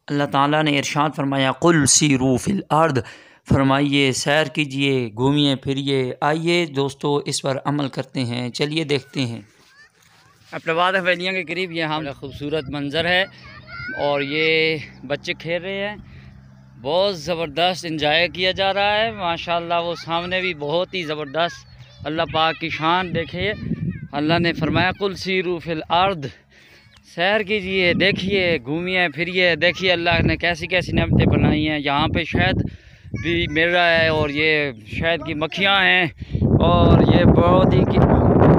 अल्लाह ताला ने इरशाद फरमाया कुल सीरू फिल अर्द, फरमाइए सैर कीजिए, घूमिए फिरिए। आइए दोस्तों इस पर अमल करते हैं, चलिए देखते हैं। अपनाबाद हवेलियाँ के करीब ये बड़ा खूबसूरत मंज़र है और ये बच्चे खेल रहे हैं, बहुत ज़बरदस्त इंजॉय किया जा रहा है माशाल्लाह। वो सामने भी बहुत ही ज़बरदस्त अल्लाह पाक की शान देखिए। अल्लाह ने फरमाया कुल सीरू फिल अर्द, सैर कीजिए, देखिए, घूमिए फिरिए। देखिए अल्लाह ने कैसी कैसी नेमतें बनाई हैं। यहाँ पे शहद भी मिल रहा है और ये शहद की मक्खियाँ हैं और ये बहुत ही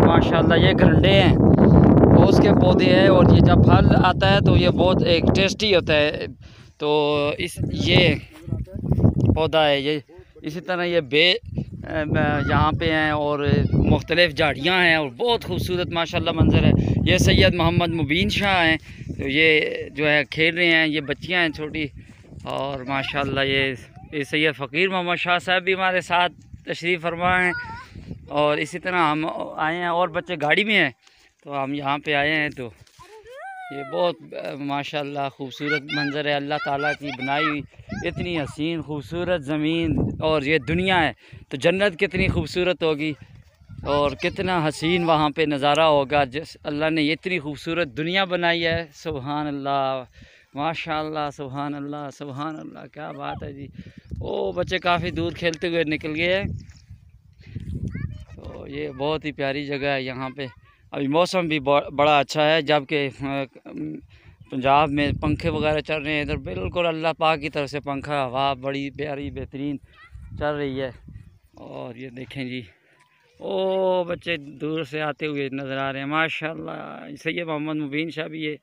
माशाल्लाह ये गरंडे हैं, ओस के पौधे हैं और ये जब फल आता है तो ये बहुत एक टेस्टी होता है। तो ये पौधा है ये। इसी तरह ये यहाँ पे हैं और मुख्तलिफ़ झाड़ियाँ हैं और बहुत खूबसूरत माशाल्लाह मंज़र है। ये सैयद मोहम्मद मुबीन शाह हैं, तो ये जो है खेल रहे हैं, ये बच्चियाँ हैं छोटी। और माशाल्लाह ये सैयद फ़कीर मोहम्मद शाह साहब भी हमारे साथ तशरीफ़ फरमा हैं। और इसी तरह हम आए हैं और बच्चे गाड़ी में हैं, तो हम यहाँ पे आए हैं। तो ये बहुत माशाल्लाह खूबसूरत मंज़र है, अल्लाह ताला की बनाई हुई इतनी हसीन खूबसूरत ज़मीन। और ये दुनिया है तो जन्नत कितनी खूबसूरत होगी और कितना हसीन वहाँ पे नज़ारा होगा। जिस अल्लाह ने इतनी खूबसूरत दुनिया बनाई है, सुभान अल्लाह माशाल्लाह, सुभान अल्लाह, सुभान अल्लाह, क्या बात है जी। ओ बच्चे काफ़ी दूर खेलते हुए निकल गए हैं। तो ये बहुत ही प्यारी जगह है। यहाँ पे अभी मौसम भी बड़ा अच्छा है, जबकि पंजाब में पंखे वगैरह चल रहे हैं, इधर बिल्कुल अल्लाह पाक की तरफ से पंखा हवा बड़ी प्यारी बेहतरीन चल रही है। और ये देखें जी, ओ बच्चे दूर से आते हुए नज़र आ रहे हैं माशाल्लाह। सैयद मोहम्मद मुबीन शाह भी ये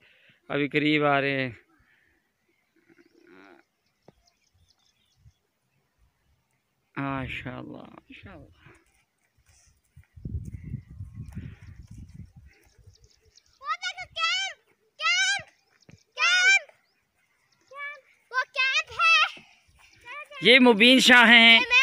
अभी करीब आ रहे हैं। माशाल्लाह माशाल्लाह। ये मुबीन शाह हैं।